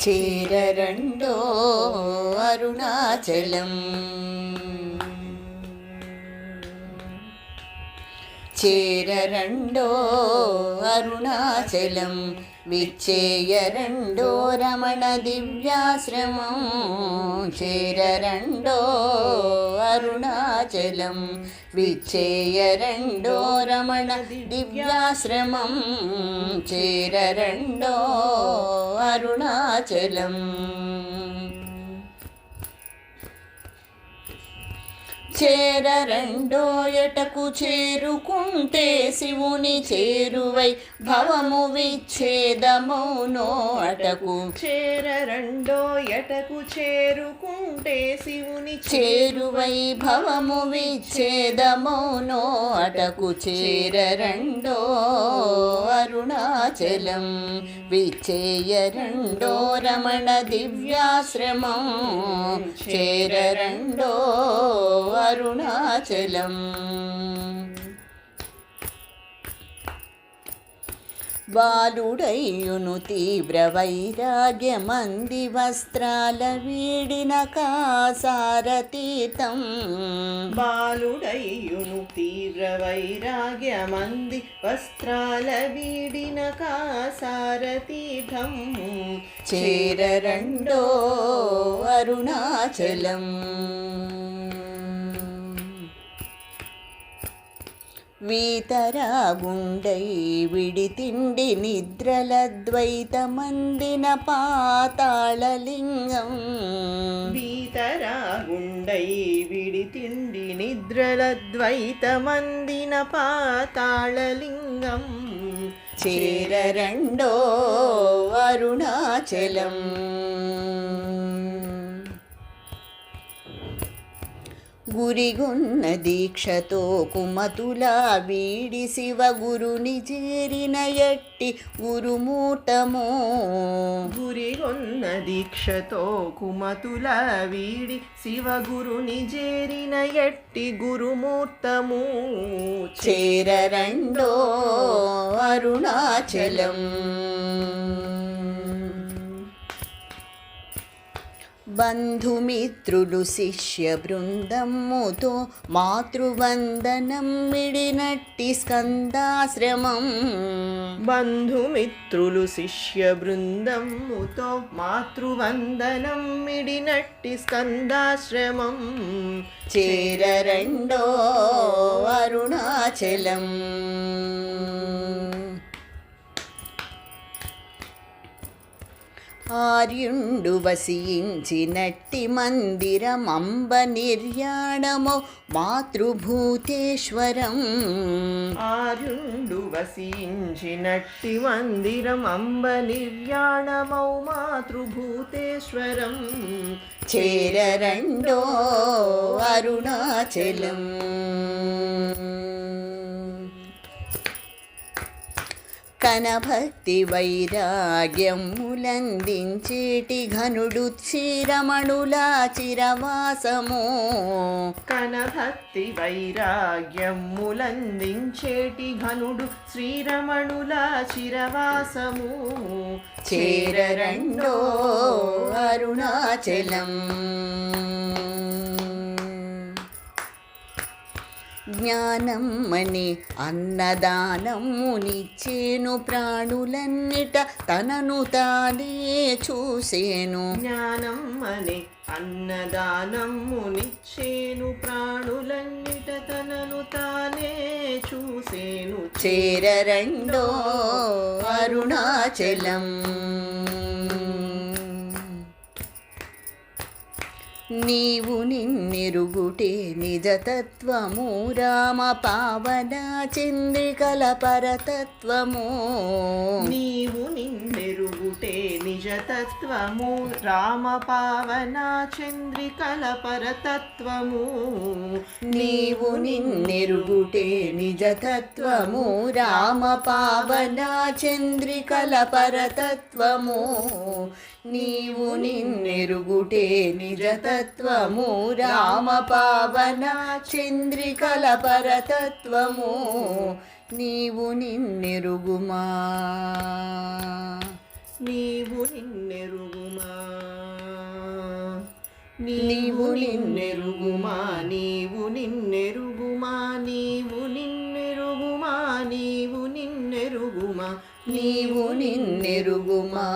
చేరరండో అరుణాచలం చేరరండో అరుణాచలం విచ్చేయరండో రమణ దివ్యాశ్రమం చేరరండో అరుణాచలం విచ్చేయరండో రమణ దివ్యాశ్రమం చేరరండో అరుణాచలం చేరరండో ఎటకు చేరుకుంటే శివుని చేరువై భవము విచ్ఛేదమౌనో అటకు చేరరండో ఎటకు చేరుకుంటే శివుని చేరువై భవము విచ్ఛేదమౌనో అటకు చేరరండో అరుణాచలం విచ్చేయరండో రమణ దివ్యాశ్రమం చేరరండో అరుణాచలం బాలుడయ్యును తీవ్ర వైరాగ్యమంది వస్త్రాల వీడిన కాసారతీతం బాలుడయ్యును తీవ్ర వైరాగ్యమంది వస్త్రాల వీడిన కాసారతీతం చేరరండో అరుణాచలం వీతరాగుండై విడి తిండి నిద్రల ద్వైతమందిన పాతాళలింగం వీతరాగుండై విడి తిండి నిద్రల ద్వైతమందిన పాతాళలింగం చేరరండో అరుణాచలం గురిగున్న దీక్షతో కుమతులా వీడి శివ గురుని చేరిన ఎట్టి గురుమూటము గురిగొన్న దీక్షతో కుమతుల వీడి శివ గురుని చేరిన ఎట్టి గురుమూర్తము చేరరండో అరుణాచలం బంధుమిత్రులు శిష్య బృందముతో మాతృవందనం మిడినట్టి స్కందాశ్రమం బంధుమిత్రులు శిష్య బృందముతో మాతృవందనం మిడినట్టి స్కందాశ్రమం చేరరండో అరుణాచలం ఆర్యుండు వసించినట్టి మందిరమంబ నిర్యాణమో మాతృభూతేశ్వరం ఆర్యుండు వసించినట్టి మందిరం అంబ నిర్యాణమౌ మాతృభూతేశ్వరం చేరరండో అరుణాచలం కనభక్తి వైరాగ్యములందించేటి ఘనుడు శ్రీరమణులా చిరవాసము కనభక్తి వైరాగ్యములందించేటి ఘనుడు శ్రీరమణుల చిరవాసము చేరరండో అరుణాచలం జ్ఞానమ్మని అన్నదానమునిచ్చేను ప్రాణులన్నిట తనను తానే చూసేను జ్ఞానమ్మని అన్నదానమునిచ్చేను ప్రాణులన్నిట తనను తానే చూసేను చేరరండో అరుణాచలం నీవు నిన్నెరుగుటే నిజతత్వము రామ పావన చంద్రికల పరతత్వము నీవు నిన్నెరుగుటే నిజతత్వము రామ పావన చంద్రికల పరతత్వము నీవు నిన్నెరుగుటే నిజతత్వము రామ పావన చంద్రికల పరతత్వము నీవు నిన్నెరుగుటే నిజతత్వము రామ పావన చంద్రికల పరతత్వము నీవు నిన్నెరుగుమా నీవు నిన్నె నిన్నెరుగుమా నీవు నిన్నెరుగుమా నీవు నిన్నెరుగుమా నీవు నిన్నెరుగుమా నీవు నిన్నెరుగుమా నీవు నిన్నెరుగుమా